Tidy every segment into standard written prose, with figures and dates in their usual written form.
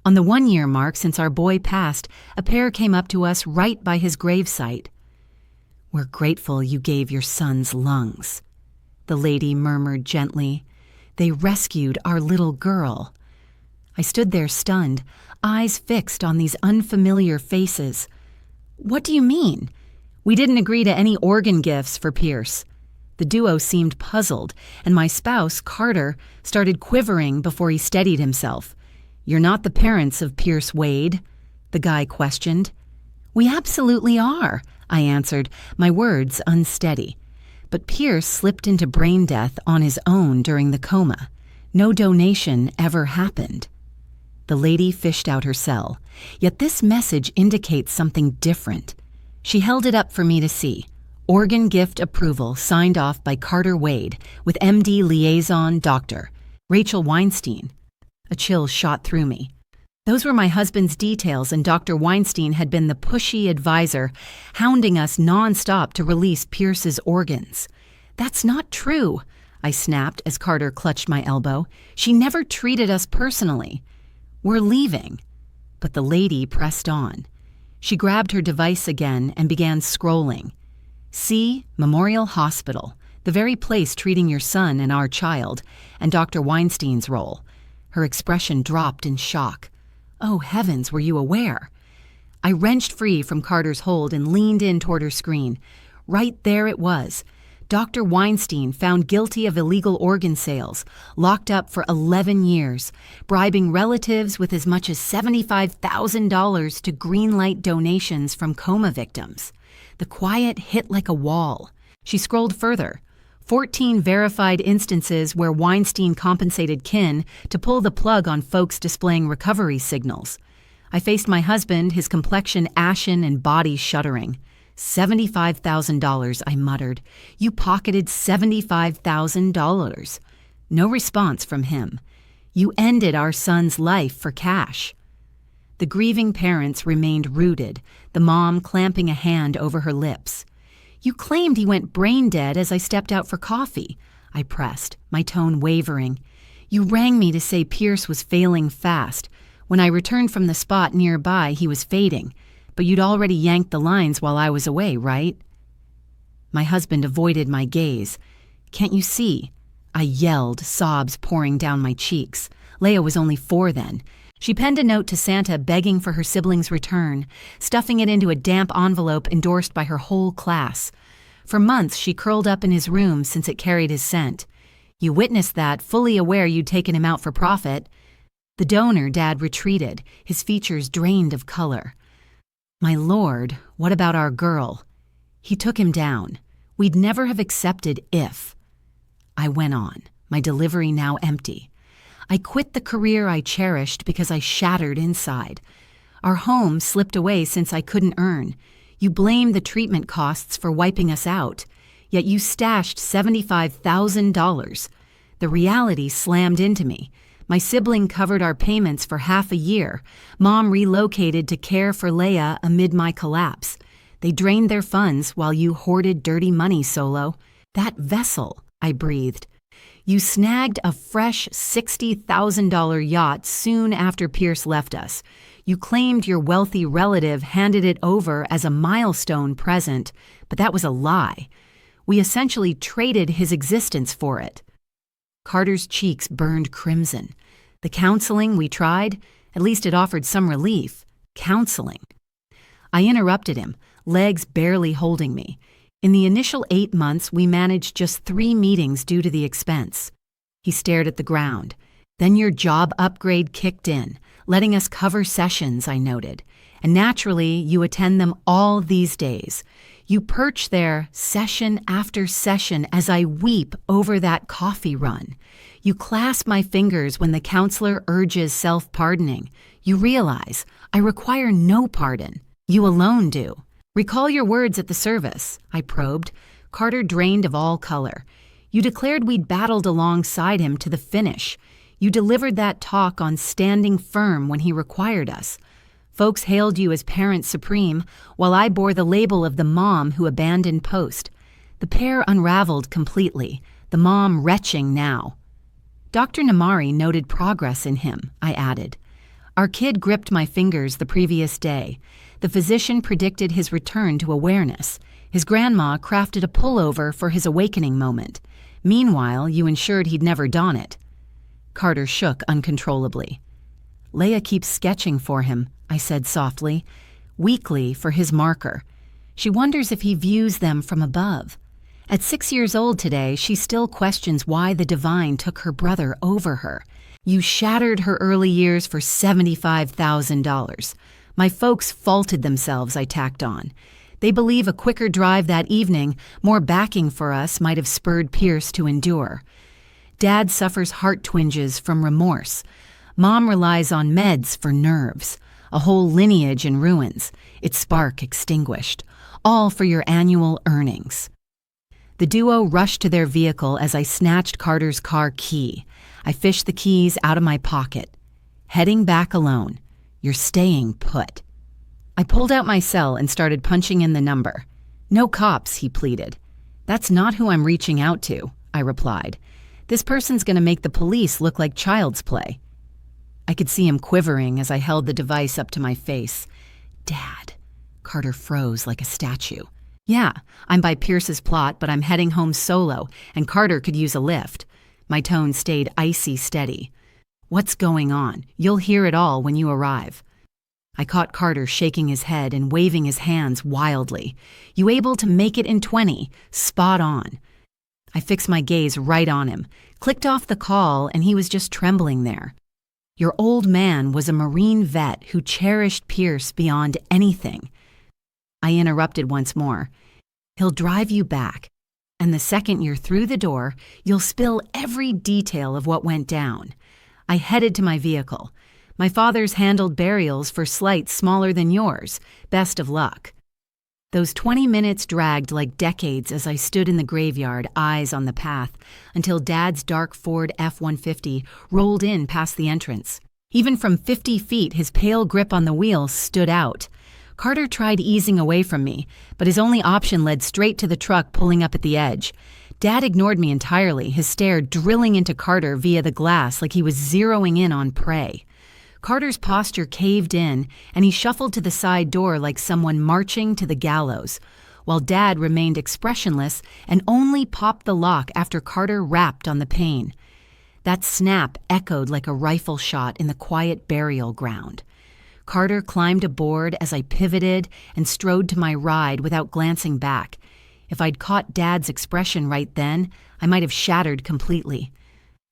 On the 1-year mark since our boy passed, a pair came up to us right by his gravesite. "We're grateful you gave your sons lungs," the lady murmured gently. "They rescued our little girl." I stood there stunned, eyes fixed on these unfamiliar faces. "What do you mean?" "We didn't agree to any organ gifts for Pierce." The duo seemed puzzled, and my spouse, Carter, started quivering before he steadied himself. "You're not the parents of Pierce Wade?" the guy questioned. "We absolutely are," I answered, my words unsteady. But Pierce slipped into brain death on his own during the coma. No donation ever happened. The lady fished out her cell. Yet this message indicates something different. She held it up for me to see. Organ gift approval signed off by Carter Wade with MD liaison doctor, Rachel Weinstein. A chill shot through me. Those were my husband's details, and Dr. Weinstein had been the pushy advisor, hounding us nonstop to release Pierce's organs. "That's not true," I snapped as Carter clutched my elbow. "She never treated us personally." "We're leaving." But the lady pressed on. She grabbed her device again and began scrolling. "See, Memorial Hospital, the very place treating your son and our child, and Dr. Weinstein's role." Her expression dropped in shock. "Oh heavens, were you aware?" I wrenched free from Carter's hold and leaned in toward her screen. Right there it was. Dr. Weinstein found guilty of illegal organ sales, locked up for 11 years, bribing relatives with as much as $75,000 to greenlight donations from coma victims. The quiet hit like a wall. She scrolled further. 14 verified instances where Weinstein compensated kin to pull the plug on folks displaying recovery signals. I faced my husband, his complexion ashen and body shuddering. $75,000, I muttered. "You pocketed $75,000. No response from him. "You ended our son's life for cash." The grieving parents remained rooted, the mom clamping a hand over her lips. "You claimed he went brain dead as I stepped out for coffee," I pressed, my tone wavering. "You rang me to say Pierce was failing fast. When I returned from the spot nearby, he was fading. But you'd already yanked the lines while I was away, right?" My husband avoided my gaze. "Can't you see?" I yelled, sobs pouring down my cheeks. Leia was only 4 then. She penned a note to Santa begging for her sibling's return, stuffing it into a damp envelope endorsed by her whole class. For months, she curled up in his room since it carried his scent. You witnessed that, fully aware you'd taken him out for profit. The donor, Dad retreated, his features drained of color. "My lord, what about our girl?" He took him down. We'd never have accepted if. I went on, my delivery now empty. I quit the career I cherished because I shattered inside. Our home slipped away since I couldn't earn. You blamed the treatment costs for wiping us out, yet you stashed $75,000. The reality slammed into me. My sibling covered our payments for half a year. Mom relocated to care for Leia amid my collapse. They drained their funds while you hoarded dirty money, Solo. "That vessel," I breathed. "You snagged a fresh $60,000 yacht soon after Pierce left us. You claimed your wealthy relative handed it over as a milestone present, but that was a lie. We essentially traded his existence for it." Carter's cheeks burned crimson. The counseling we tried, at least it offered some relief. Counseling. I interrupted him, legs barely holding me. In the initial 8 months, we managed just 3 meetings due to the expense. He stared at the ground. "Then your job upgrade kicked in, letting us cover sessions," I noted. "And naturally, you attend them all these days. You perch there session after session as I weep over that coffee run. You clasp my fingers when the counselor urges self-pardoning. You realize I require no pardon. You alone do. Recall your words at the service," I probed. Carter drained of all color. "You declared we'd battled alongside him to the finish. You delivered that talk on standing firm when he required us. Folks hailed you as parent supreme, while I bore the label of the mom who abandoned post. The pair unraveled completely, the mom retching now." Dr. Namari noted progress in him, I added. Our kid gripped my fingers the previous day. The physician predicted his return to awareness. His grandma crafted a pullover for his awakening moment. Meanwhile, you ensured he'd never don it. Carter shook uncontrollably. Leia keeps sketching for him, I said softly, weakly for his marker. She wonders if he views them from above. At 6 years old today, she still questions why the divine took her brother over her. You shattered her early years for $75,000. My folks faulted themselves, I tacked on. They believe a quicker drive that evening, more backing for us, might have spurred Pierce to endure. Dad suffers heart twinges from remorse. Mom relies on meds for nerves. A whole lineage in ruins, its spark extinguished. All for your annual earnings. The duo rushed to their vehicle as I snatched Carter's car key. I fished the keys out of my pocket. Heading back alone. You're staying put. I pulled out my cell and started punching in the number. No cops, he pleaded. That's not who I'm reaching out to, I replied. This person's going to make the police look like child's play. I could see him quivering as I held the device up to my face. Dad. Carter froze like a statue. Yeah, I'm by Pierce's plot, but I'm heading home solo, and Carter could use a lift. My tone stayed icy steady. What's going on? You'll hear it all when you arrive. I caught Carter shaking his head and waving his hands wildly. You able to make it in 20? Spot on. I fixed my gaze right on him, clicked off the call, and he was just trembling there. Your old man was a Marine vet who cherished Pierce beyond anything. I interrupted once more. He'll drive you back, and the second you're through the door, you'll spill every detail of what went down. I headed to my vehicle. My father's handled burials for slights smaller than yours. Best of luck. Those 20 minutes dragged like decades as I stood in the graveyard, eyes on the path, until Dad's dark Ford F-150 rolled in past the entrance. Even from 50 feet, his pale grip on the wheel stood out. Carter tried easing away from me, but his only option led straight to the truck pulling up at the edge. Dad ignored me entirely, his stare drilling into Carter via the glass like he was zeroing in on prey. Carter's posture caved in, and he shuffled to the side door like someone marching to the gallows, while Dad remained expressionless and only popped the lock after Carter rapped on the pane. That snap echoed like a rifle shot in the quiet burial ground. Carter climbed aboard as I pivoted and strode to my ride without glancing back. If I'd caught Dad's expression right then, I might have shattered completely.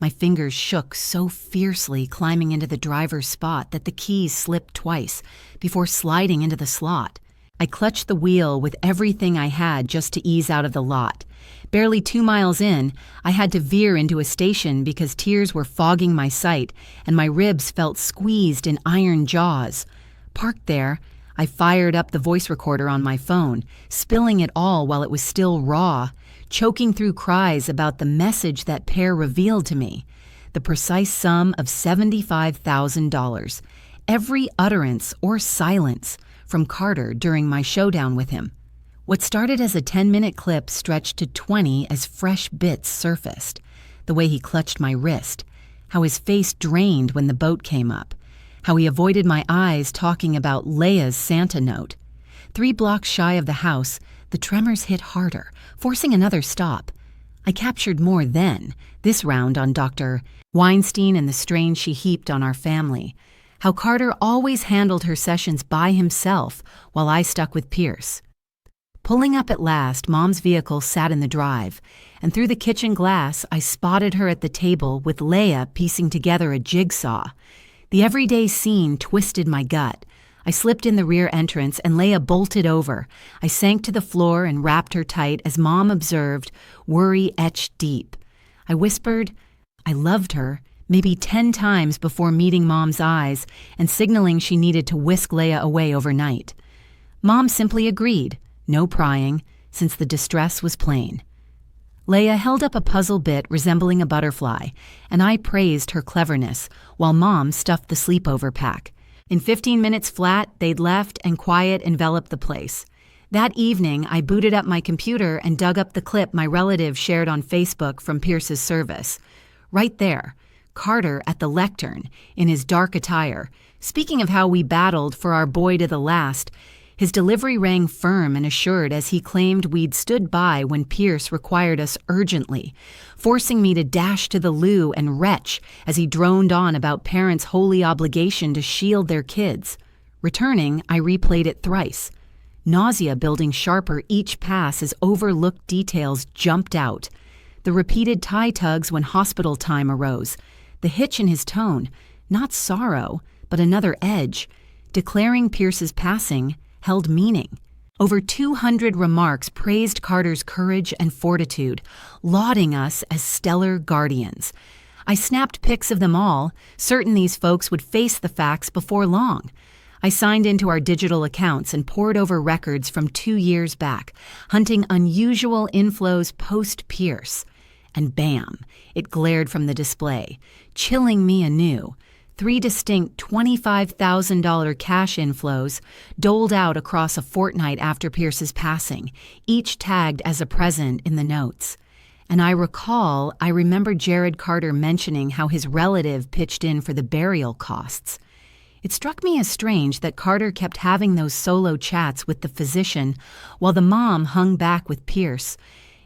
My fingers shook so fiercely climbing into the driver's spot that the keys slipped twice before sliding into the slot. I clutched the wheel with everything I had just to ease out of the lot. Barely 2 miles in, I had to veer into a station because tears were fogging my sight and my ribs felt squeezed in iron jaws. Parked there, I fired up the voice recorder on my phone, spilling it all while it was still raw, choking through cries about the message that pair revealed to me, the precise sum of $75,000, every utterance or silence from Carter during my showdown with him. What started as a 10-minute clip stretched to 20 as fresh bits surfaced. The way he clutched my wrist, how his face drained when the boat came up, how he avoided my eyes talking about Leia's Santa note. 3 blocks shy of the house, the tremors hit harder, forcing another stop. I captured more then, this round on Dr. Weinstein and the strain she heaped on our family. How Carter always handled her sessions by himself while I stuck with Pierce. Pulling up at last, Mom's vehicle sat in the drive, and through the kitchen glass, I spotted her at the table with Leia piecing together a jigsaw. The everyday scene twisted my gut. I slipped in the rear entrance and Leia bolted over. I sank to the floor and wrapped her tight as Mom observed, worry etched deep. I whispered, I loved her, maybe 10 times before meeting Mom's eyes and signaling she needed to whisk Leia away overnight. Mom simply agreed, no prying, since the distress was plain. Leia held up a puzzle bit resembling a butterfly, and I praised her cleverness while Mom stuffed the sleepover pack. In 15 minutes flat, they'd left and quiet enveloped the place. That evening, I booted up my computer and dug up the clip my relative shared on Facebook from Pierce's service. Right there, Carter at the lectern, in his dark attire, Speaking of how we battled for our boy to the last, his delivery rang firm and assured as he claimed we'd stood by when Pierce required us urgently, forcing me to dash to the loo and retch as he droned on about parents' holy obligation to shield their kids. Returning, I replayed it thrice. Nausea building sharper each pass as overlooked details jumped out. The repeated tie tugs when hospital time arose. The hitch in his tone, not sorrow, but another edge, declaring Pierce's passing held meaning. Over 200 remarks praised Carter's courage and fortitude, lauding us as stellar guardians. I snapped pics of them all, certain these folks would face the facts before long. I signed into our digital accounts and pored over records from 2 years back, hunting unusual inflows post-Pierce. And bam, it glared from the display, chilling me anew. 3 distinct $25,000 cash inflows doled out across a fortnight after Pierce's passing, each tagged as a present in the notes. And I remember Jared Carter mentioning how his relative pitched in for the burial costs. It struck me as strange that Carter kept having those solo chats with the physician while the mom hung back with Pierce.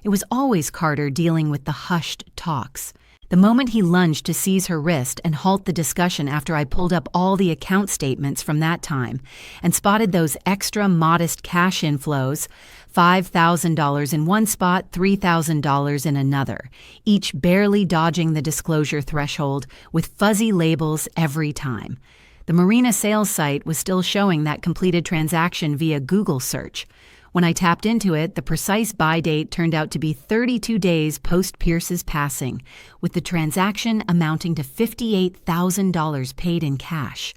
It was always Carter dealing with the hushed talks. The moment he lunged to seize her wrist and halt the discussion after I pulled up all the account statements from that time and spotted those extra modest cash inflows, $5,000 in one spot, $3,000 in another, each barely dodging the disclosure threshold with fuzzy labels every time. The Marina sales site was still showing that completed transaction via Google search. When I tapped into it, the precise buy date turned out to be 32 days post-Pierce's passing, with the transaction amounting to $58,000 paid in cash.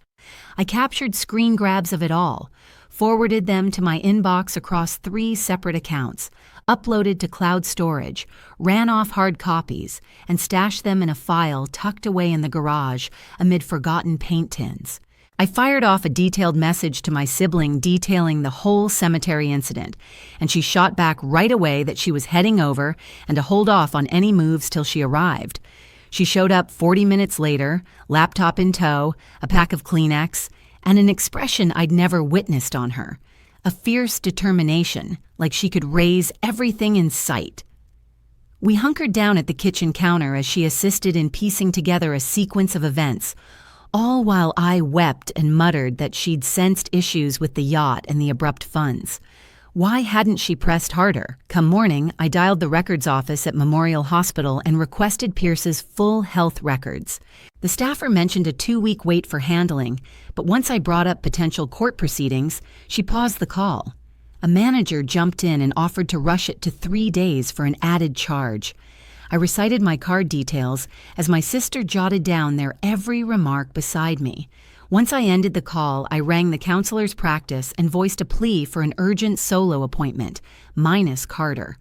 I captured screen grabs of it all, forwarded them to my inbox across 3 separate accounts, uploaded to cloud storage, ran off hard copies, and stashed them in a file tucked away in the garage amid forgotten paint tins. I fired off a detailed message to my sibling detailing the whole cemetery incident, and she shot back right away that she was heading over and to hold off on any moves till she arrived. She showed up 40 minutes later, laptop in tow, a pack of Kleenex, and an expression I'd never witnessed on her. A fierce determination, like she could raise everything in sight. We hunkered down at the kitchen counter as she assisted in piecing together a sequence of events, all while I wept and muttered that she'd sensed issues with the yacht and the abrupt funds. Why hadn't she pressed harder? Come morning, I dialed the records office at Memorial Hospital and requested Pierce's full health records. The staffer mentioned a 2-week wait for handling, but once I brought up potential court proceedings, she paused the call. A manager jumped in and offered to rush it to 3 days for an added charge. I recited my card details as my sister jotted down their every remark beside me. Once I ended the call, I rang the counselor's practice and voiced a plea for an urgent solo appointment, minus Carter.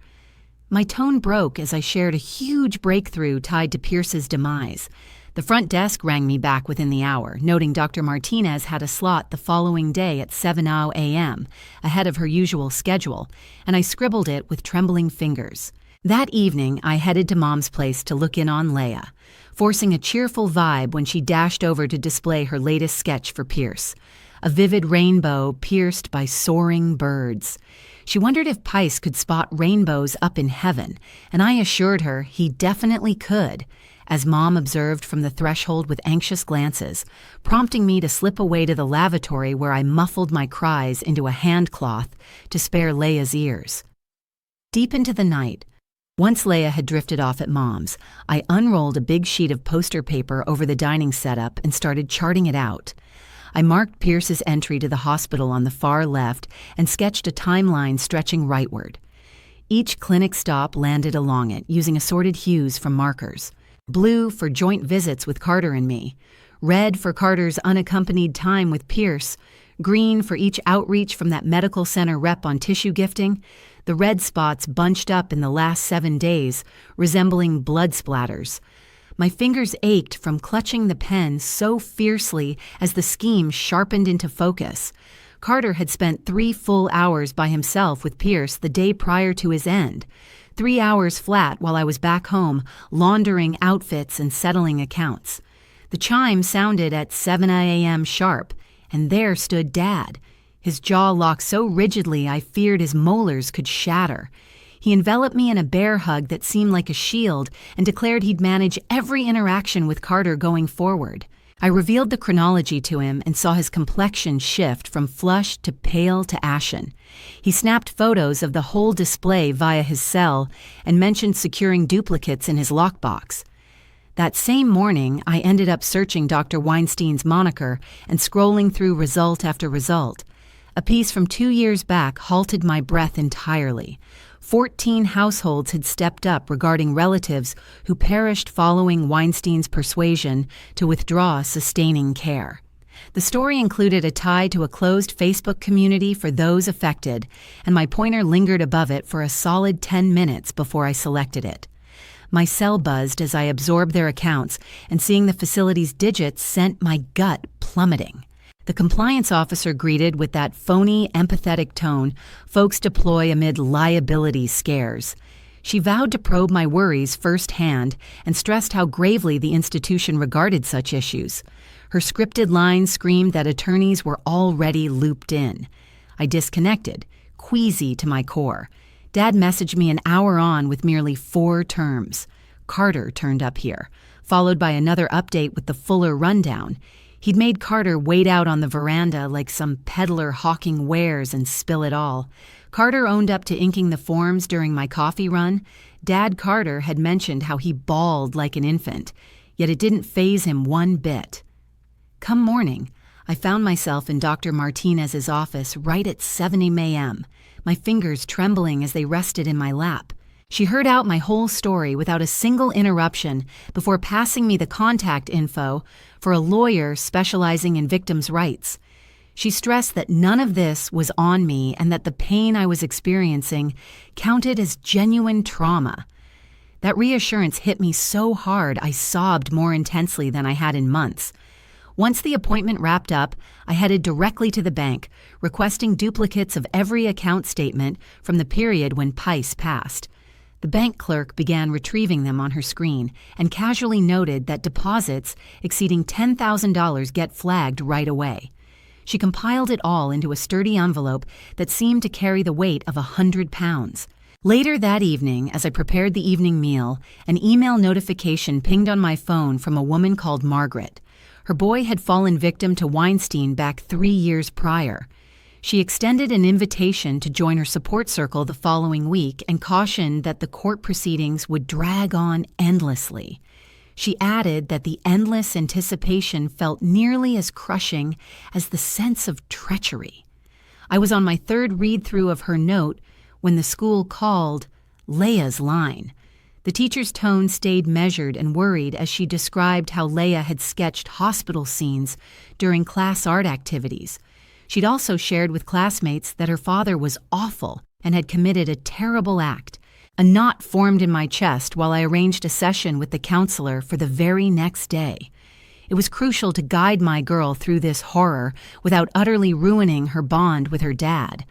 My tone broke as I shared a huge breakthrough tied to Pierce's demise. The front desk rang me back within the hour, noting Dr. Martinez had a slot the following day at 7:00 a.m., ahead of her usual schedule, and I scribbled it with trembling fingers. That evening, I headed to Mom's place to look in on Leia, forcing a cheerful vibe when she dashed over to display her latest sketch for Pierce, a vivid rainbow pierced by soaring birds. She wondered if Pice could spot rainbows up in heaven, and I assured her he definitely could, as Mom observed from the threshold with anxious glances, prompting me to slip away to the lavatory where I muffled my cries into a handcloth to spare Leia's ears. Deep into the night, once Leia had drifted off at Mom's, I unrolled a big sheet of poster paper over the dining setup and started charting it out. I marked Pierce's entry to the hospital on the far left and sketched a timeline stretching rightward. Each clinic stop landed along it, using assorted hues from markers. Blue for joint visits with Carter and me, red for Carter's unaccompanied time with Pierce, green for each outreach from that medical center rep on tissue gifting, the red spots bunched up in the last 7 days, resembling blood splatters. My fingers ached from clutching the pen so fiercely as the scheme sharpened into focus. Carter had spent 3 full hours by himself with Pierce the day prior to his end. 3 hours flat while I was back home, laundering outfits and settling accounts. The chime sounded at 7 a.m. sharp, and there stood Dad. His jaw locked so rigidly I feared his molars could shatter. He enveloped me in a bear hug that seemed like a shield and declared he'd manage every interaction with Carter going forward. I revealed the chronology to him and saw his complexion shift from flushed to pale to ashen. He snapped photos of the whole display via his cell and mentioned securing duplicates in his lockbox. That same morning, I ended up searching Dr. Weinstein's moniker and scrolling through result after result. A piece from 2 years back halted my breath entirely. 14 households had stepped up regarding relatives who perished following Weinstein's persuasion to withdraw sustaining care. The story included a tie to a closed Facebook community for those affected, and my pointer lingered above it for a solid 10 minutes before I selected it. My cell buzzed as I absorbed their accounts, and seeing the facility's digits sent my gut plummeting. The compliance officer greeted with that phony, empathetic tone folks deploy amid liability scares. She vowed to probe my worries firsthand and stressed how gravely the institution regarded such issues. Her scripted lines screamed that attorneys were already looped in. I disconnected, queasy to my core. Dad messaged me an hour on with merely 4 terms. Carter turned up here, followed by another update with the fuller rundown. He'd made Carter wait out on the veranda like some peddler hawking wares and spill it all. Carter owned up to inking the forms during my coffee run. Dad Carter had mentioned how he bawled like an infant, yet it didn't faze him one bit. Come morning, I found myself in Dr. Martinez's office right at 7 a.m., my fingers trembling as they rested in my lap. She heard out my whole story without a single interruption before passing me the contact info for a lawyer specializing in victims' rights. She stressed that none of this was on me and that the pain I was experiencing counted as genuine trauma. That reassurance hit me so hard I sobbed more intensely than I had in months. Once the appointment wrapped up, I headed directly to the bank, requesting duplicates of every account statement from the period when PICE passed. The bank clerk began retrieving them on her screen and casually noted that deposits exceeding $10,000 get flagged right away. She compiled it all into a sturdy envelope that seemed to carry the weight of 100 pounds. Later that evening, as I prepared the evening meal, an email notification pinged on my phone from a woman called Margaret. Her boy had fallen victim to Weinstein back 3 years prior. She extended an invitation to join her support circle the following week and cautioned that the court proceedings would drag on endlessly. She added that the endless anticipation felt nearly as crushing as the sense of treachery. I was on my 3rd read-through of her note when the school called Leia's line. The teacher's tone stayed measured and worried as she described how Leia had sketched hospital scenes during class art activities. She'd also shared with classmates that her father was awful and had committed a terrible act. A knot formed in my chest while I arranged a session with the counselor for the very next day. It was crucial to guide my girl through this horror without utterly ruining her bond with her dad.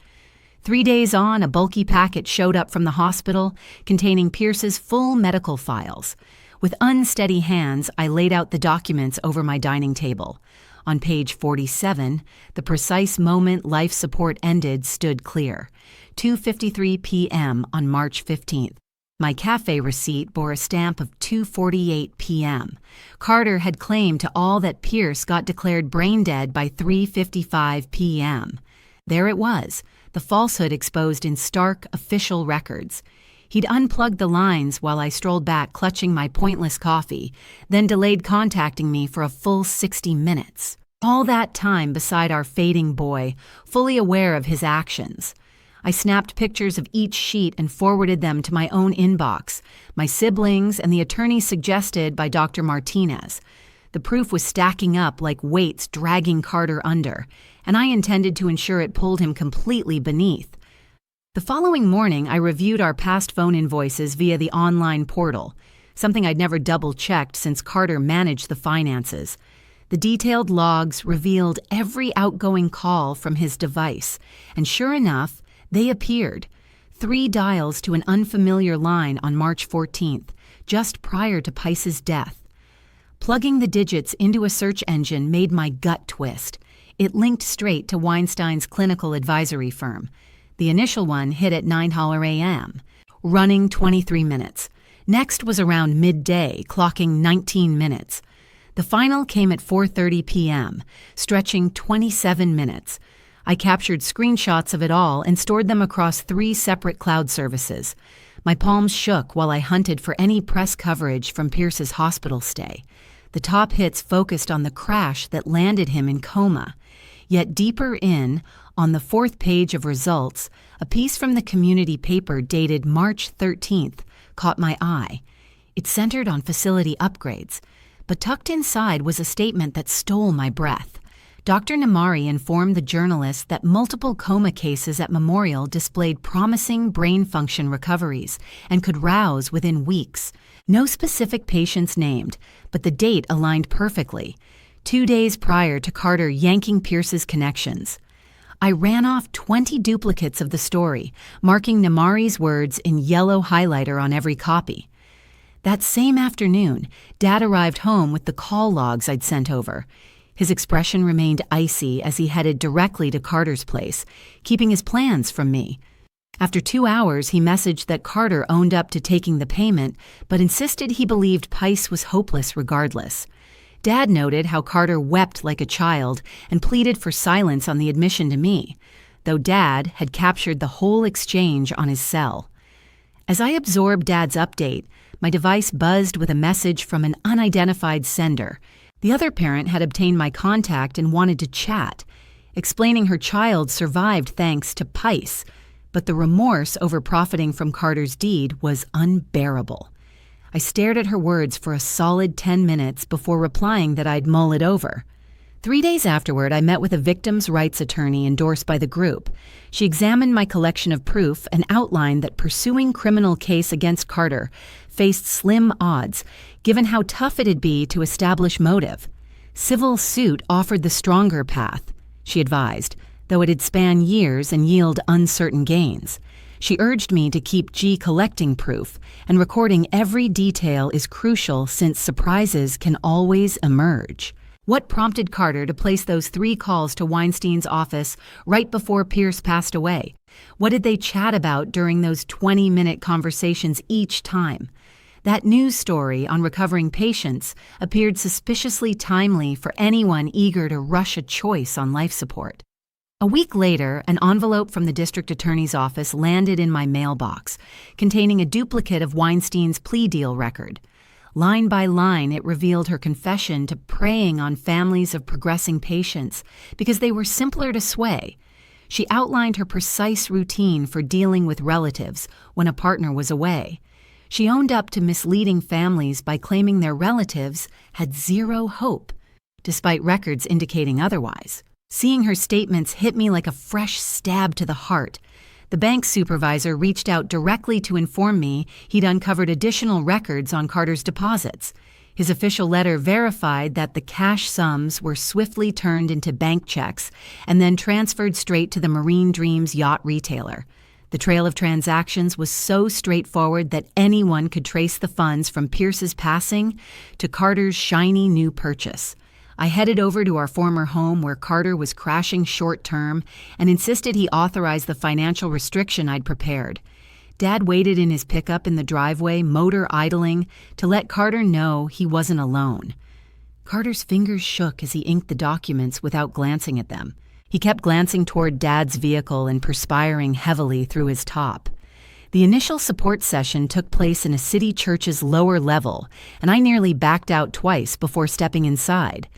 3 days on, a bulky packet showed up from the hospital containing Pierce's full medical files. With unsteady hands, I laid out the documents over my dining table. On page 47, the precise moment life support ended stood clear, 2:53 p.m. on March 15th. My cafe receipt bore a stamp of 2:48 p.m. Carter had claimed to all that Pierce got declared brain dead by 3:55 p.m. There it was, the falsehood exposed in stark official records. He'd unplugged the lines while I strolled back clutching my pointless coffee, then delayed contacting me for a full 60 minutes. All that time beside our fading boy, fully aware of his actions. I snapped pictures of each sheet and forwarded them to my own inbox, my siblings, and the attorney suggested by Dr. Martinez. The proof was stacking up like weights dragging Carter under, and I intended to ensure it pulled him completely beneath. The following morning, I reviewed our past phone invoices via the online portal, something I'd never double-checked since Carter managed the finances. The detailed logs revealed every outgoing call from his device, and sure enough, they appeared. 3 dials to an unfamiliar line on March 14th, just prior to Pice's death. Plugging the digits into a search engine made my gut twist. It linked straight to Weinstein's clinical advisory firm. The initial one hit at 9:00 a.m., running 23 minutes. Next was around midday, clocking 19 minutes. The final came at 4:30 p.m., stretching 27 minutes. I captured screenshots of it all and stored them across 3 separate cloud services. My palms shook while I hunted for any press coverage from Pierce's hospital stay. The top hits focused on the crash that landed him in coma. Yet deeper in, on the 4th page of results, a piece from the community paper dated March 13th caught my eye. It centered on facility upgrades, but tucked inside was a statement that stole my breath. Dr. Nemari informed the journalist that multiple coma cases at Memorial displayed promising brain function recoveries and could rouse within weeks. No specific patients named, but the date aligned perfectly, 2 days prior to Carter yanking Pierce's connections. I ran off 20 duplicates of the story, marking Nemari's words in yellow highlighter on every copy. That same afternoon, Dad arrived home with the call logs I'd sent over. His expression remained icy as he headed directly to Carter's place, keeping his plans from me. After 2 hours, he messaged that Carter owned up to taking the payment, but insisted he believed Pice was hopeless regardless. Dad noted how Carter wept like a child and pleaded for silence on the admission to me, though Dad had captured the whole exchange on his cell. As I absorbed Dad's update, my device buzzed with a message from an unidentified sender. The other parent had obtained my contact and wanted to chat, explaining her child survived thanks to Pice, but the remorse over profiting from Carter's deed was unbearable. I stared at her words for a solid 10 minutes before replying that I'd mull it over. 3 days afterward, I met with a victims' rights attorney endorsed by the group. She examined my collection of proof and outlined that pursuing criminal case against Carter faced slim odds, given how tough it'd be to establish motive. Civil suit offered the stronger path, she advised, though it'd span years and yield uncertain gains. She urged me to keep collecting proof, and recording every detail is crucial since surprises can always emerge. What prompted Carter to place those 3 calls to Weinstein's office right before Pierce passed away? What did they chat about during those 20-minute conversations each time? That news story on recovering patients appeared suspiciously timely for anyone eager to rush a choice on life support. A week later, an envelope from the district attorney's office landed in my mailbox, containing a duplicate of Weinstein's plea deal record. Line by line, it revealed her confession to preying on families of progressing patients because they were simpler to sway. She outlined her precise routine for dealing with relatives when a partner was away. She owned up to misleading families by claiming their relatives had zero hope, despite records indicating otherwise. Seeing her statements hit me like a fresh stab to the heart. The bank supervisor reached out directly to inform me he'd uncovered additional records on Carter's deposits. His official letter verified that the cash sums were swiftly turned into bank checks and then transferred straight to the Marine Dreams yacht retailer. The trail of transactions was so straightforward that anyone could trace the funds from Pierce's passing to Carter's shiny new purchase. I headed over to our former home where Carter was crashing short-term and insisted he authorize the financial restriction I'd prepared. Dad waited in his pickup in the driveway, motor idling, to let Carter know he wasn't alone. Carter's fingers shook as he inked the documents without glancing at them. He kept glancing toward Dad's vehicle and perspiring heavily through his top. The initial support session took place in a city church's lower level, and I nearly backed out twice before stepping inside.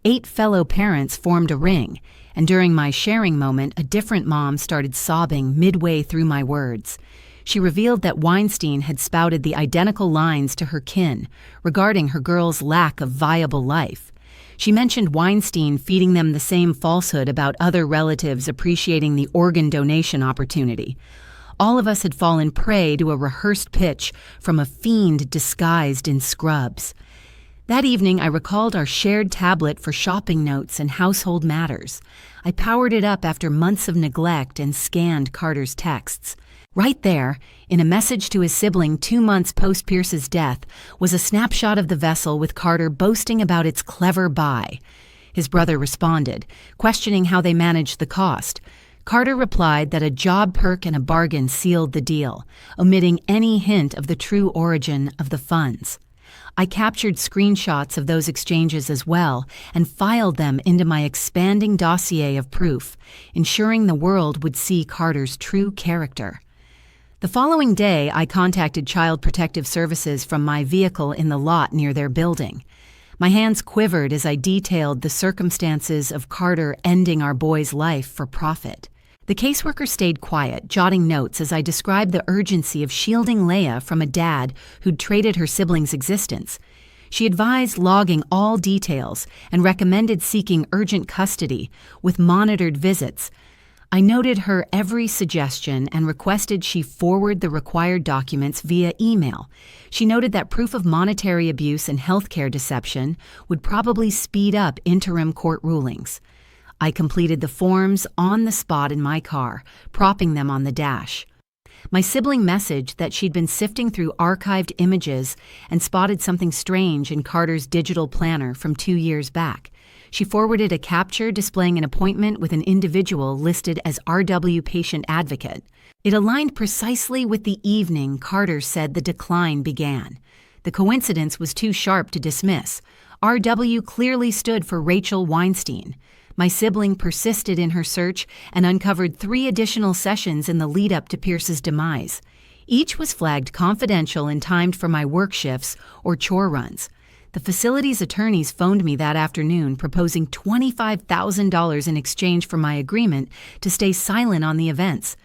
8 fellow parents formed a ring, and during my sharing moment, a different mom started sobbing midway through my words. She revealed that Weinstein had spouted the identical lines to her kin regarding her girl's lack of viable life. She mentioned Weinstein feeding them the same falsehood about other relatives appreciating the organ donation opportunity. All of us had fallen prey to a rehearsed pitch from a fiend disguised in scrubs. That evening, I recalled our shared tablet for shopping notes and household matters. I powered it up after months of neglect and scanned Carter's texts. Right there, in a message to his sibling 2 months post Pierce's death, was a snapshot of the vessel with Carter boasting about its clever buy. His brother responded, questioning how they managed the cost. Carter replied that a job perk and a bargain sealed the deal, omitting any hint of the true origin of the funds. I captured screenshots of those exchanges as well and filed them into my expanding dossier of proof, ensuring the world would see Carter's true character. The following day, I contacted Child Protective Services from my vehicle in the lot near their building. My hands quivered as I detailed the circumstances of Carter ending our boy's life for profit. The caseworker stayed quiet, jotting notes as I described the urgency of shielding Leah from a dad who'd traded her sibling's existence. She advised logging all details and recommended seeking urgent custody with monitored visits. I noted her every suggestion and requested she forward the required documents via email. She noted that proof of monetary abuse and healthcare deception would probably speed up interim court rulings. I completed the forms on the spot in my car, propping them on the dash. My sibling messaged that she'd been sifting through archived images and spotted something strange in Carter's digital planner from 2 years back. She forwarded a capture displaying an appointment with an individual listed as RW Patient Advocate. It aligned precisely with the evening Carter said the decline began. The coincidence was too sharp to dismiss. RW clearly stood for Rachel Weinstein. My sibling persisted in her search and uncovered 3 additional sessions in the lead-up to Pierce's demise. Each was flagged confidential and timed for my work shifts or chore runs. The facility's attorneys phoned me that afternoon proposing $25,000 in exchange for my agreement to stay silent on the events.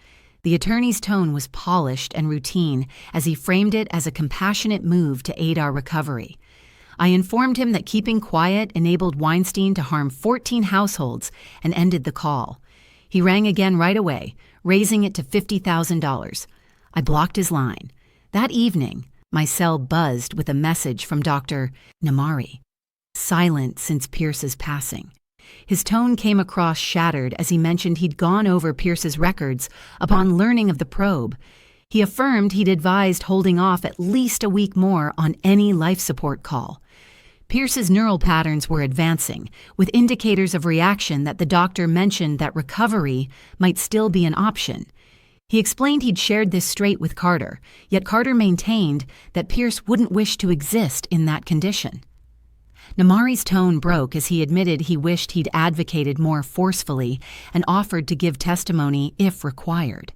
The attorney's tone was polished and routine as he framed it as a compassionate move to aid our recovery. I informed him that keeping quiet enabled Weinstein to harm 14 households and ended the call. He rang again right away, raising it to $50,000. I blocked his line. That evening, my cell buzzed with a message from Dr. Namari, silent since Pierce's passing. His tone came across shattered as he mentioned he'd gone over Pierce's records upon learning of the probe. He affirmed he'd advised holding off at least a week more on any life support call. Pierce's neural patterns were advancing, with indicators of reaction that the doctor mentioned that recovery might still be an option. He explained he'd shared this straight with Carter, yet Carter maintained that Pierce wouldn't wish to exist in that condition. Namari's tone broke as he admitted he wished he'd advocated more forcefully and offered to give testimony if required.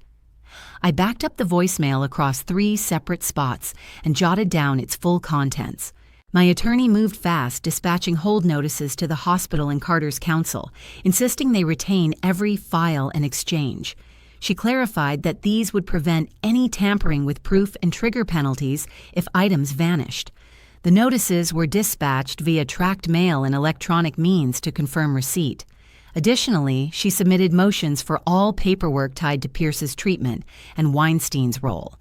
I backed up the voicemail across 3 separate spots and jotted down its full contents. My attorney moved fast, dispatching hold notices to the hospital and Carter's counsel, insisting they retain every file and exchange. She clarified that these would prevent any tampering with proof and trigger penalties if items vanished. The notices were dispatched via tracked mail and electronic means to confirm receipt. Additionally, she submitted motions for all paperwork tied to Pierce's treatment and Weinstein's role.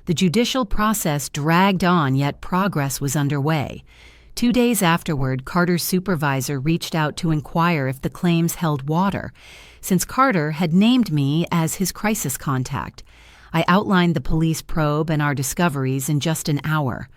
The judicial process dragged on, yet progress was underway. 2 days afterward, Carter's supervisor reached out to inquire if the claims held water, since Carter had named me as his crisis contact. I outlined the police probe and our discoveries in just an hour.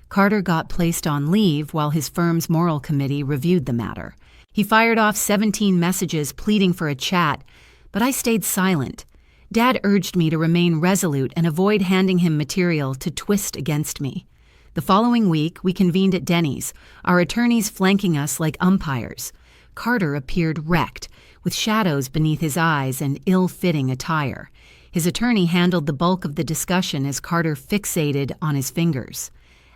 Carter got placed on leave while his firm's moral committee reviewed the matter. He fired off 17 messages pleading for a chat, but I stayed silent. Dad urged me to remain resolute and avoid handing him material to twist against me. The following week, we convened at Denny's, our attorneys flanking us like umpires. Carter appeared wrecked, with shadows beneath his eyes and ill-fitting attire. His attorney handled the bulk of the discussion as Carter fixated on his fingers.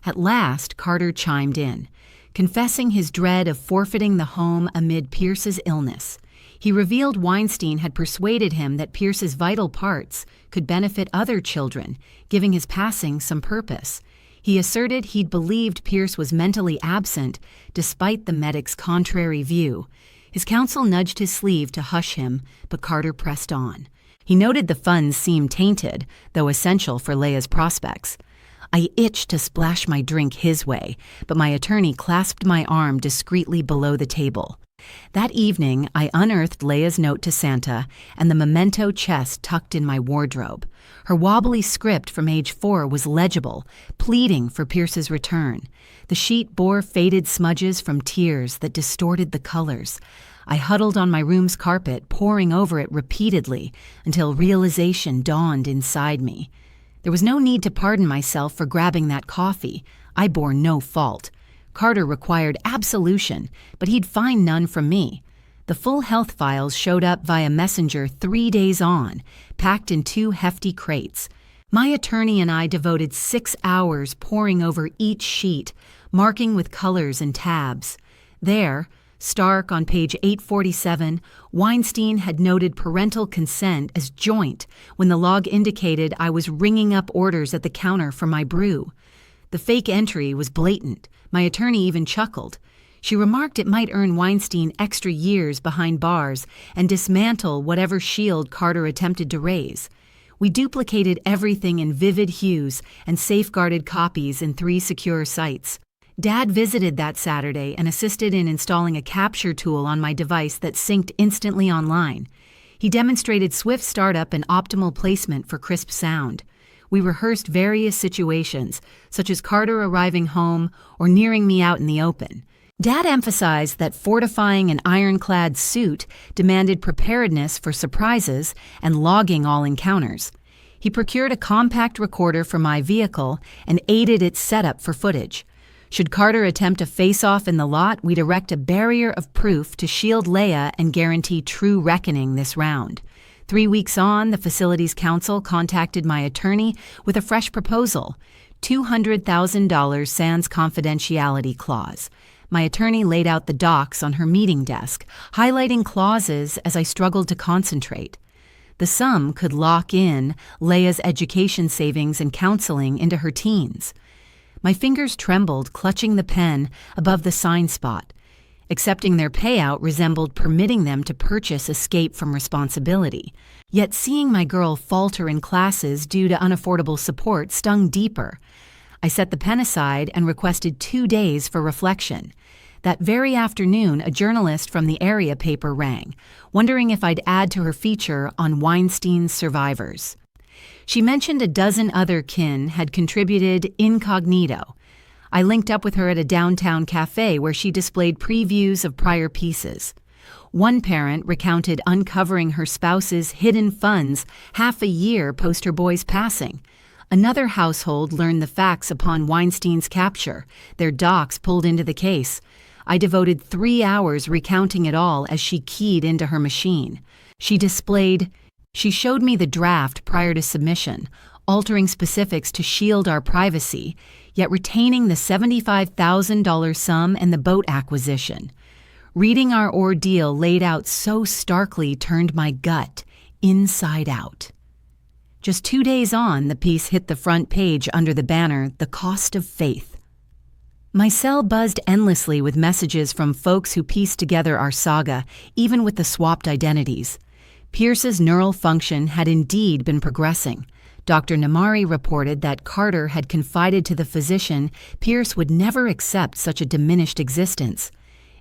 At last, Carter chimed in, confessing his dread of forfeiting the home amid Pierce's illness. He revealed Weinstein had persuaded him that Pierce's vital parts could benefit other children, giving his passing some purpose. He asserted he'd believed Pierce was mentally absent despite the medic's contrary view. His counsel nudged his sleeve to hush him, but Carter pressed on. He noted the funds seemed tainted, though essential for Leah's prospects. I itched to splash my drink his way, but my attorney clasped my arm discreetly below the table. That evening, I unearthed Leia's note to Santa and the memento chest tucked in my wardrobe. Her wobbly script from age 4 was legible, pleading for Pierce's return. The sheet bore faded smudges from tears that distorted the colors. I huddled on my room's carpet, poring over it repeatedly until realization dawned inside me. There was no need to pardon myself for grabbing that coffee. I bore no fault. Carter required absolution, but he'd find none from me. The full health files showed up via messenger 3 days on, packed in 2 hefty crates. My attorney and I devoted 6 hours poring over each sheet, marking with colors and tabs. There, stark on page 847, Weinstein had noted parental consent as joint when the log indicated I was ringing up orders at the counter for my brew. The fake entry was blatant. My attorney even chuckled. She remarked it might earn Weinstein extra years behind bars and dismantle whatever shield Carter attempted to raise. We duplicated everything in vivid hues and safeguarded copies in 3 secure sites. Dad visited that Saturday and assisted in installing a capture tool on my device that synced instantly online. He demonstrated swift startup and optimal placement for crisp sound. We rehearsed various situations, such as Carter arriving home or nearing me out in the open. Dad emphasized that fortifying an ironclad suit demanded preparedness for surprises and logging all encounters. He procured a compact recorder for my vehicle and aided its setup for footage. Should Carter attempt a face-off in the lot, we'd erect a barrier of proof to shield Leia and guarantee true reckoning this round. 3 weeks on, the facility's counsel contacted my attorney with a fresh proposal, $200,000 sans confidentiality clause. My attorney laid out the docs on her meeting desk, highlighting clauses as I struggled to concentrate. The sum could lock in Leia's education savings and counseling into her teens. My fingers trembled, clutching the pen above the sign spot. Accepting their payout resembled permitting them to purchase escape from responsibility. Yet seeing my girl falter in classes due to unaffordable support stung deeper. I set the pen aside and requested 2 days for reflection. That very afternoon, a journalist from the area paper rang, wondering if I'd add to her feature on Weinstein's survivors. She mentioned a dozen other kin had contributed incognito. I linked up with her at a downtown cafe where she displayed previews of prior pieces. One parent recounted uncovering her spouse's hidden funds half a year post her boy's passing. Another household learned the facts upon Weinstein's capture, their docs pulled into the case. I devoted 3 hours recounting it all as she keyed into her machine. She showed me the draft prior to submission, altering specifics to shield our privacy, yet retaining the $75,000 sum and the boat acquisition. Reading our ordeal laid out so starkly turned my gut inside out. Just 2 days on, the piece hit the front page under the banner, "The Cost of Faith." My cell buzzed endlessly with messages from folks who pieced together our saga, even with the swapped identities. Pierce's neural function had indeed been progressing. Dr. Namari reported that Carter had confided to the physician Pierce would never accept such a diminished existence.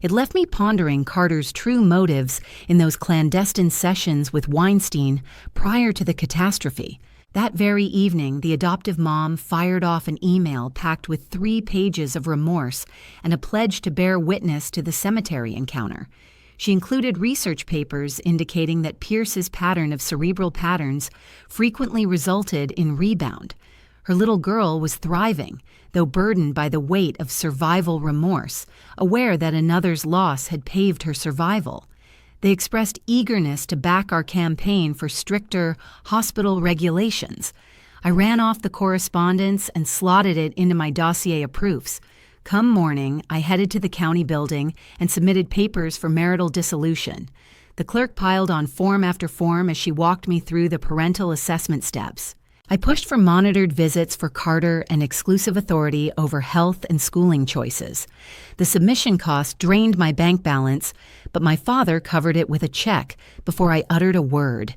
It left me pondering Carter's true motives in those clandestine sessions with Weinstein prior to the catastrophe. That very evening, the adoptive mom fired off an email packed with 3 pages of remorse and a pledge to bear witness to the cemetery encounter. She included research papers indicating that Pierce's pattern of cerebral patterns frequently resulted in rebound. Her little girl was thriving, though burdened by the weight of survival remorse, aware that another's loss had paved her survival. They expressed eagerness to back our campaign for stricter hospital regulations. I ran off the correspondence and slotted it into my dossier of proofs. Come morning, I headed to the county building and submitted papers for marital dissolution. The clerk piled on form after form as she walked me through the parental assessment steps. I pushed for monitored visits for Carter and exclusive authority over health and schooling choices. The submission cost drained my bank balance, but my father covered it with a check before I uttered a word.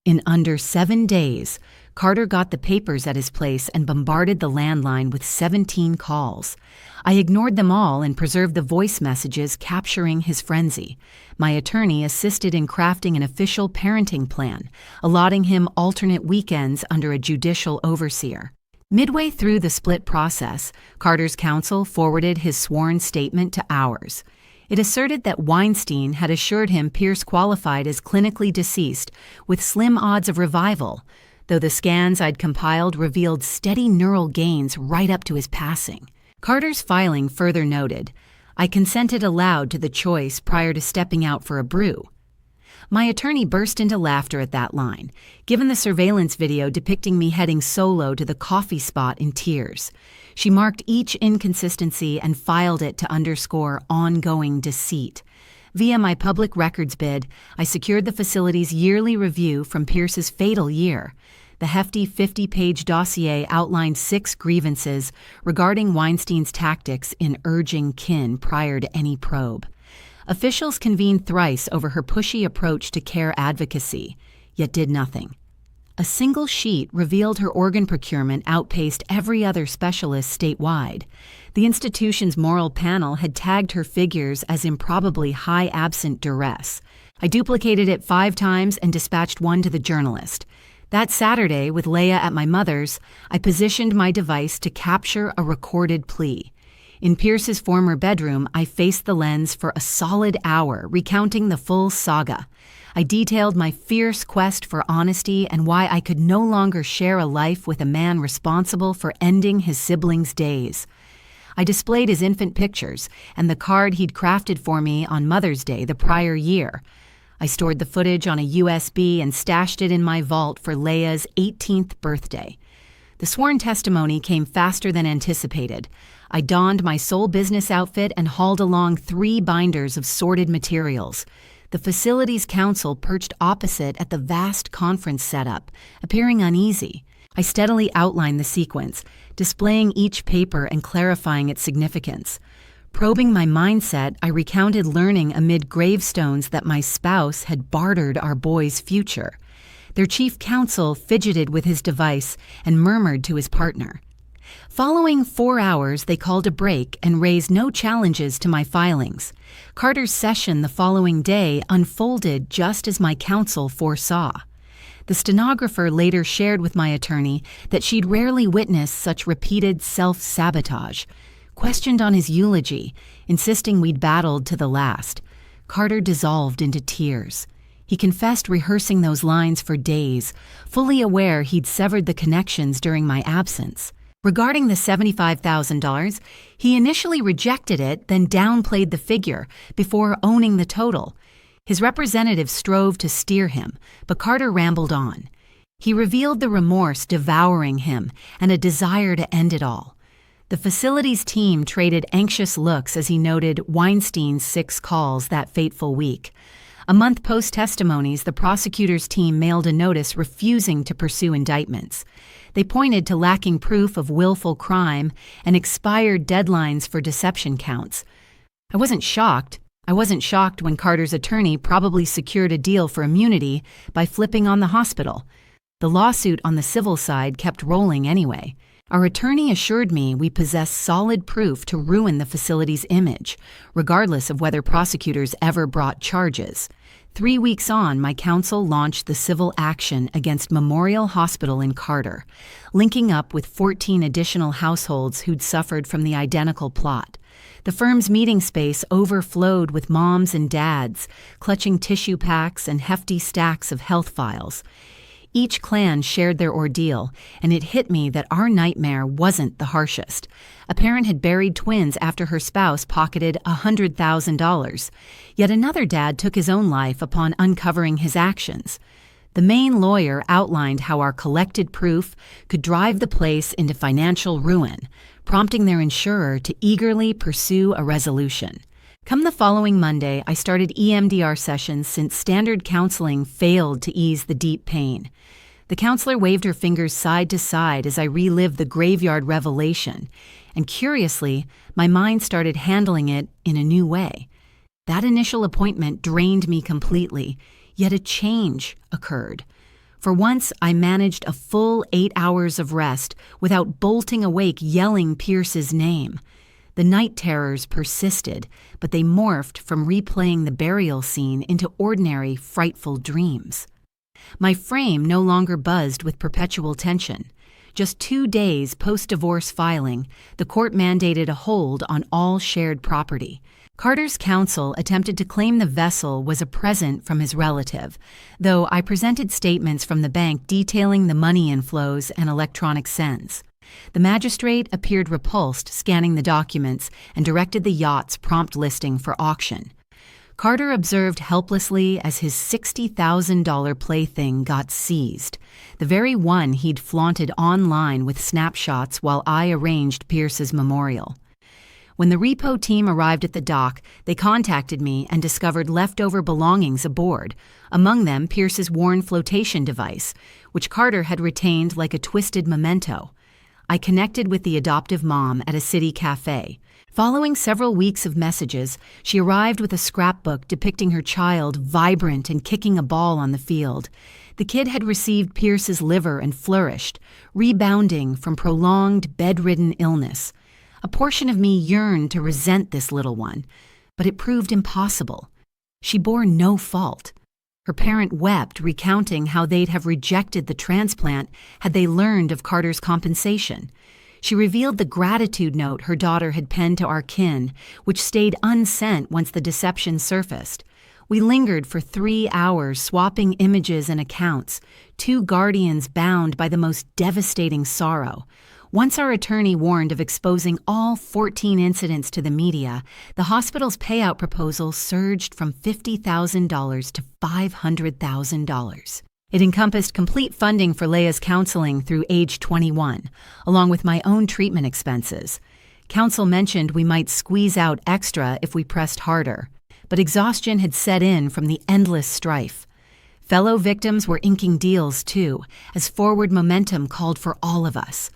In under 7 days, Carter got the papers at his place and bombarded the landline with 17 calls. I ignored them all and preserved the voice messages capturing his frenzy. My attorney assisted in crafting an official parenting plan, allotting him alternate weekends under a judicial overseer. Midway through the split process, Carter's counsel forwarded his sworn statement to ours. It asserted that Weinstein had assured him Pierce qualified as clinically deceased with slim odds of revival, though the scans I'd compiled revealed steady neural gains right up to his passing. Carter's filing further noted, I consented aloud to the choice prior to stepping out for a brew. My attorney burst into laughter at that line, given the surveillance video depicting me heading solo to the coffee spot in tears. She marked each inconsistency and filed it to underscore ongoing deceit. Via my public records bid, I secured the facility's yearly review from Pierce's fatal year. The hefty 50-page dossier outlined 6 grievances regarding Weinstein's tactics in urging kin prior to any probe. Officials convened thrice over her pushy approach to care advocacy, yet did nothing. A single sheet revealed her organ procurement outpaced every other specialist statewide. The institution's moral panel had tagged her figures as improbably high absent duress. I duplicated it 5 times and dispatched one to the Journalist. That Saturday, with Leah at my mother's, I positioned my device to capture a recorded plea. In Pierce's former bedroom, I faced the lens for a solid hour, recounting the full saga. I detailed my fierce quest for honesty and why I could no longer share a life with a man responsible for ending his siblings' days. I displayed his infant pictures and the card he'd crafted for me on Mother's Day the prior year. I stored the footage on a USB and stashed it in my vault for Leah's 18th birthday. The sworn testimony came faster than anticipated. I donned my sole business outfit and hauled along 3 binders of sorted materials. The facility's counsel perched opposite at the vast conference setup, appearing uneasy. I steadily outlined the sequence, displaying each paper and clarifying its significance. Probing my mindset, I recounted learning amid gravestones that my spouse had bartered our boy's future. Their chief counsel fidgeted with his device and murmured to his partner. Following 4 hours, they called a break and raised no challenges to my filings. Carter's session the following day unfolded just as my counsel foresaw. The stenographer later shared with my attorney that she'd rarely witnessed such repeated self-sabotage. Questioned on his eulogy, insisting we'd battled to the last, Carter dissolved into tears. He confessed rehearsing those lines for days, fully aware he'd severed the connections during my absence. Regarding the $75,000, he initially rejected it, then downplayed the figure before owning the total. His representative strove to steer him, but Carter rambled on. He revealed the remorse devouring him and a desire to end it all. The facility's team traded anxious looks as he noted Weinstein's 6 calls that fateful week. A month post-testimonies, the prosecutor's team mailed a notice refusing to pursue indictments. They pointed to lacking proof of willful crime and expired deadlines for deception counts. I wasn't shocked. I wasn't shocked when Carter's attorney probably secured a deal for immunity by flipping on the hospital. The lawsuit on the civil side kept rolling anyway. Our attorney assured me we possessed solid proof to ruin the facility's image, regardless of whether prosecutors ever brought charges. 3 weeks on, my counsel launched the civil action against Memorial Hospital in Carter, linking up with 14 additional households who'd suffered from the identical plot. The firm's meeting space overflowed with moms and dads, clutching tissue packs and hefty stacks of health files. Each clan shared their ordeal, and it hit me that our nightmare wasn't the harshest. A parent had buried twins after her spouse pocketed $100,000. Yet another dad took his own life upon uncovering his actions. The main lawyer outlined how our collected proof could drive the place into financial ruin, prompting their insurer to eagerly pursue a resolution. Come the following Monday, I started EMDR sessions since standard counseling failed to ease the deep pain. The counselor waved her fingers side to side as I relived the graveyard revelation, and curiously, my mind started handling it in a new way. That initial appointment drained me completely, yet a change occurred. For once, I managed a full 8 hours of rest without bolting awake yelling Pierce's name. The night terrors persisted, but they morphed from replaying the burial scene into ordinary, frightful dreams. My frame no longer buzzed with perpetual tension. Just 2 days post-divorce filing, the court mandated a hold on all shared property. Carter's counsel attempted to claim the vessel was a present from his relative, though I presented statements from the bank detailing the money inflows and electronic sends. The magistrate appeared repulsed, scanning the documents, and directed the yacht's prompt listing for auction. Carter observed helplessly as his $60,000 plaything got seized, the very one he'd flaunted online with snapshots while I arranged Pierce's memorial. When the repo team arrived at the dock, they contacted me and discovered leftover belongings aboard, among them Pierce's worn flotation device, which Carter had retained like a twisted memento. I connected with the adoptive mom at a city cafe. Following several weeks of messages, she arrived with a scrapbook depicting her child vibrant and kicking a ball on the field. The kid had received Pierce's liver and flourished, rebounding from prolonged bedridden illness. A portion of me yearned to resent this little one, but it proved impossible. She bore no fault. Her parent wept, recounting how they'd have rejected the transplant had they learned of Carter's compensation. She revealed the gratitude note her daughter had penned to our kin, which stayed unsent once the deception surfaced. We lingered for 3 hours, swapping images and accounts, 2 guardians bound by the most devastating sorrow. Once our attorney warned of exposing all 14 incidents to the media, the hospital's payout proposal surged from $50,000 to $500,000. It encompassed complete funding for Leia's counseling through age 21, along with my own treatment expenses. Counsel mentioned we might squeeze out extra if we pressed harder, but exhaustion had set in from the endless strife. Fellow victims were inking deals too, as forward momentum called for all of us.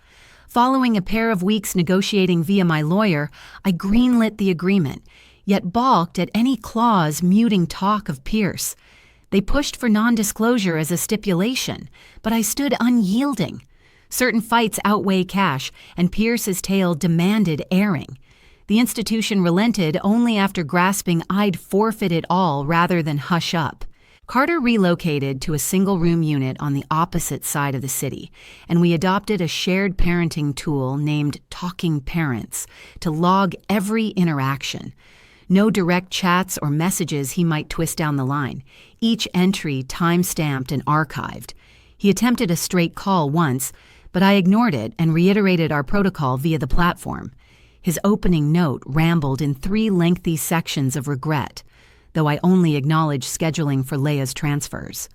Following a pair of weeks negotiating via my lawyer, I greenlit the agreement, yet balked at any clause muting talk of Pierce. They pushed for non-disclosure as a stipulation, but I stood unyielding. Certain fights outweigh cash, and Pierce's tale demanded airing. The institution relented only after grasping I'd forfeit it all rather than hush up. Carter relocated to a single-room unit on the opposite side of the city, and we adopted a shared parenting tool named Talking Parents to log every interaction. No direct chats or messages he might twist down the line, each entry time-stamped and archived. He attempted a straight call once, but I ignored it and reiterated our protocol via the platform. His opening note rambled in 3 lengthy sections of regret, though I only acknowledged scheduling for Leia's transfers.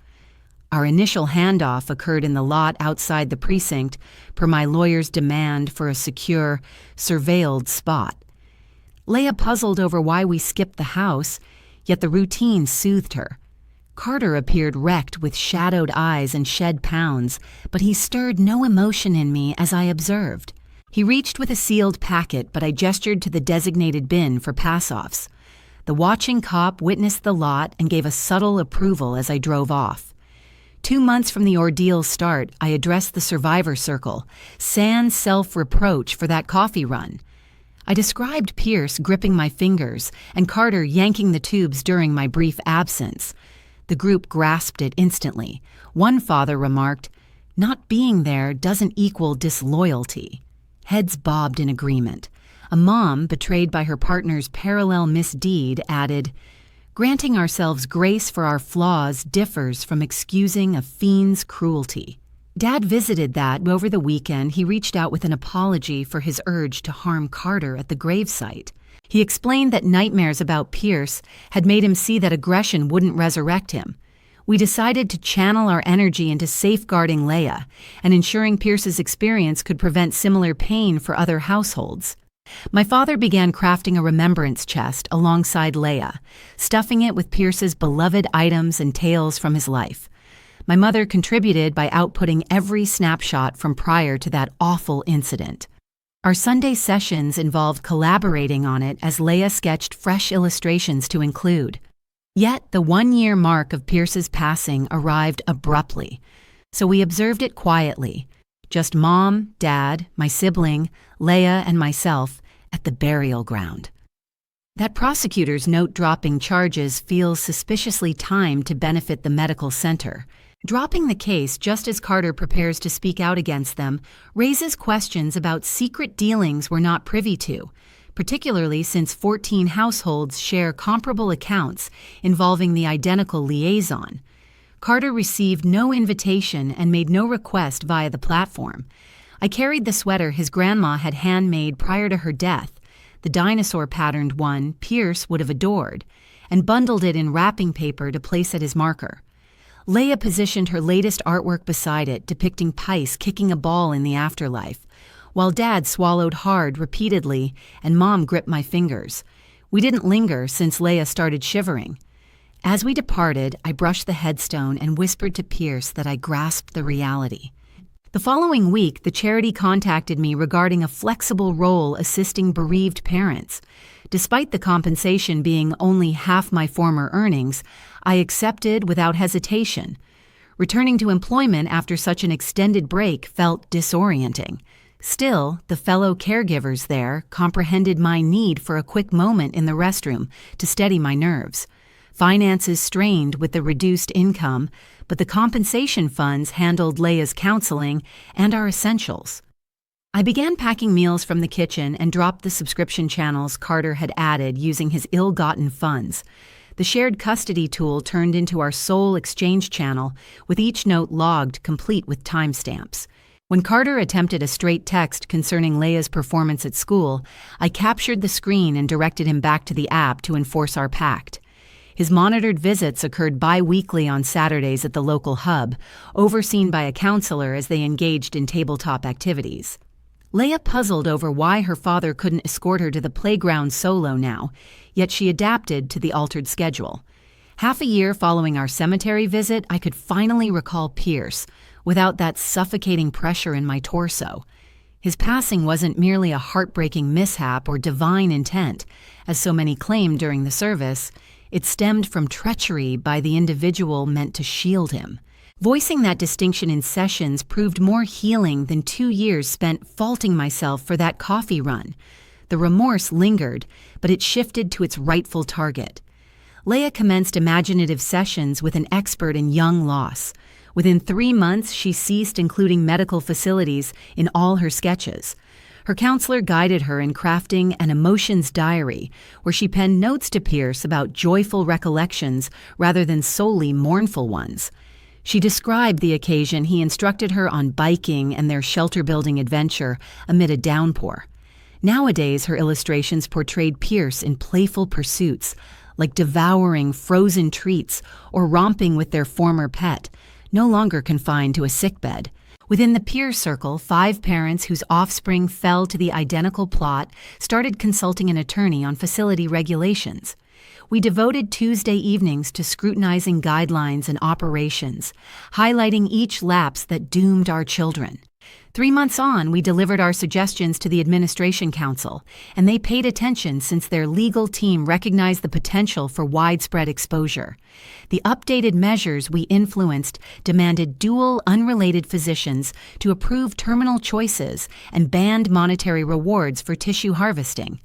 Our initial handoff occurred in the lot outside the precinct per my lawyer's demand for a secure, surveilled spot. Leia puzzled over why we skipped the house, yet the routine soothed her. Carter appeared wrecked with shadowed eyes and shed pounds, but he stirred no emotion in me as I observed. He reached with a sealed packet, but I gestured to the designated bin for pass-offs. The watching cop witnessed the lot and gave a subtle approval as I drove off. 2 months from the ordeal's start, I addressed the survivor circle, sans self-reproach for that coffee run. I described Pierce gripping my fingers and Carter yanking the tubes during my brief absence. The group grasped it instantly. One father remarked, "Not being there doesn't equal disloyalty." Heads bobbed in agreement. A mom, betrayed by her partner's parallel misdeed, added, "Granting ourselves grace for our flaws differs from excusing a fiend's cruelty." Dad visited that over the weekend. He reached out with an apology for his urge to harm Carter at the gravesite. He explained that nightmares about Pierce had made him see that aggression wouldn't resurrect him. We decided to channel our energy into safeguarding Leia and ensuring Pierce's experience could prevent similar pain for other households. My father began crafting a remembrance chest alongside Leia, stuffing it with Pierce's beloved items and tales from his life. My mother contributed by outputting every snapshot from prior to that awful incident. Our Sunday sessions involved collaborating on it as Leia sketched fresh illustrations to include. Yet the 1-year mark of Pierce's passing arrived abruptly. So we observed it quietly, just Mom, Dad, my sibling, Leia, and myself at the burial ground. That prosecutor's note dropping charges feels suspiciously timed to benefit the medical center. Dropping the case just as Carter prepares to speak out against them raises questions about secret dealings we're not privy to, particularly since 14 households share comparable accounts involving the identical liaison. Carter received no invitation and made no request via the platform. I carried the sweater his grandma had handmade prior to her death, the dinosaur-patterned one Pierce would have adored, and bundled it in wrapping paper to place at his marker. Leia positioned her latest artwork beside it, depicting Pice kicking a ball in the afterlife, while Dad swallowed hard repeatedly and Mom gripped my fingers. We didn't linger since Leia started shivering. As we departed, I brushed the headstone and whispered to Pierce that I grasped the reality. The following week, the charity contacted me regarding a flexible role assisting bereaved parents. Despite the compensation being only half my former earnings, I accepted without hesitation. Returning to employment after such an extended break felt disorienting. Still, the fellow caregivers there comprehended my need for a quick moment in the restroom to steady my nerves. Finances strained with the reduced income, but the compensation funds handled Leia's counseling and our essentials. I began packing meals from the kitchen and dropped the subscription channels Carter had added using his ill-gotten funds. The shared custody tool turned into our sole exchange channel, with each note logged complete with timestamps. When Carter attempted a straight text concerning Leia's performance at school, I captured the screen and directed him back to the app to enforce our pact. His monitored visits occurred bi-weekly on Saturdays at the local hub, overseen by a counselor as they engaged in tabletop activities. Leia puzzled over why her father couldn't escort her to the playground solo now, yet she adapted to the altered schedule. Half a year following our cemetery visit, I could finally recall Pierce, without that suffocating pressure in my torso. His passing wasn't merely a heartbreaking mishap or divine intent, as so many claimed during the service. It stemmed from treachery by the individual meant to shield him. Voicing that distinction in sessions proved more healing than 2 years spent faulting myself for that coffee run. The remorse lingered, but it shifted to its rightful target. Leia commenced imaginative sessions with an expert in young loss. Within 3 months, she ceased including medical facilities in all her sketches. Her counselor guided her in crafting an emotions diary, where she penned notes to Pierce about joyful recollections rather than solely mournful ones. She described the occasion he instructed her on biking and their shelter-building adventure amid a downpour. Nowadays, her illustrations portrayed Pierce in playful pursuits, like devouring frozen treats or romping with their former pet, no longer confined to a sickbed. Within the peer circle, 5 parents whose offspring fell to the identical plot started consulting an attorney on facility regulations. We devoted Tuesday evenings to scrutinizing guidelines and operations, highlighting each lapse that doomed our children. 3 months on, we delivered our suggestions to the Administration Council, and they paid attention since their legal team recognized the potential for widespread exposure. The updated measures we influenced demanded dual, unrelated physicians to approve terminal choices and banned monetary rewards for tissue harvesting.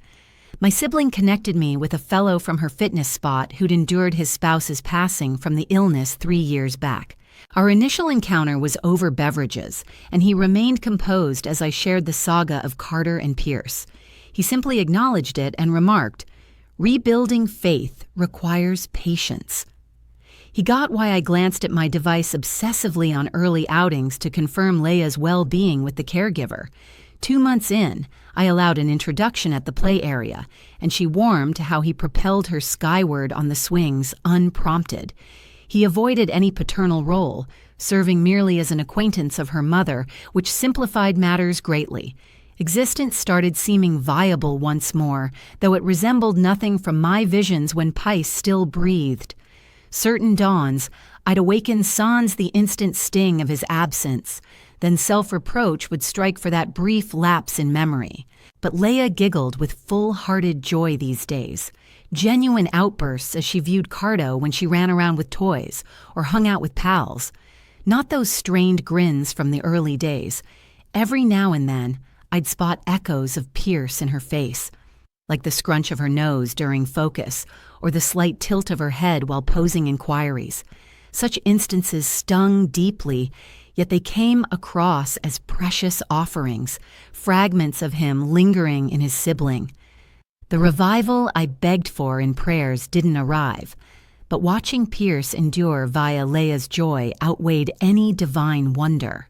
My sibling connected me with a fellow from her fitness spot who'd endured his spouse's passing from the illness 3 years back. Our initial encounter was over beverages, and he remained composed as I shared the saga of Carter and Pierce. He simply acknowledged it and remarked, "Rebuilding faith requires patience." He got why I glanced at my device obsessively on early outings to confirm Leia's well-being with the caregiver. 2 months in, I allowed an introduction at the play area, and she warmed to how he propelled her skyward on the swings unprompted. He avoided any paternal role, serving merely as an acquaintance of her mother, which simplified matters greatly. Existence started seeming viable once more, though it resembled nothing from my visions when Pice still breathed. Certain dawns, I'd awaken sans the instant sting of his absence. Then self-reproach would strike for that brief lapse in memory. But Leia giggled with full-hearted joy these days. Genuine outbursts as she viewed Cardo when she ran around with toys or hung out with pals. Not those strained grins from the early days. Every now and then, I'd spot echoes of Pierce in her face, like the scrunch of her nose during focus or the slight tilt of her head while posing inquiries. Such instances stung deeply, yet they came across as precious offerings, fragments of him lingering in his sibling. The revival I begged for in prayers didn't arrive, but watching Pierce endure via Leia's joy outweighed any divine wonder.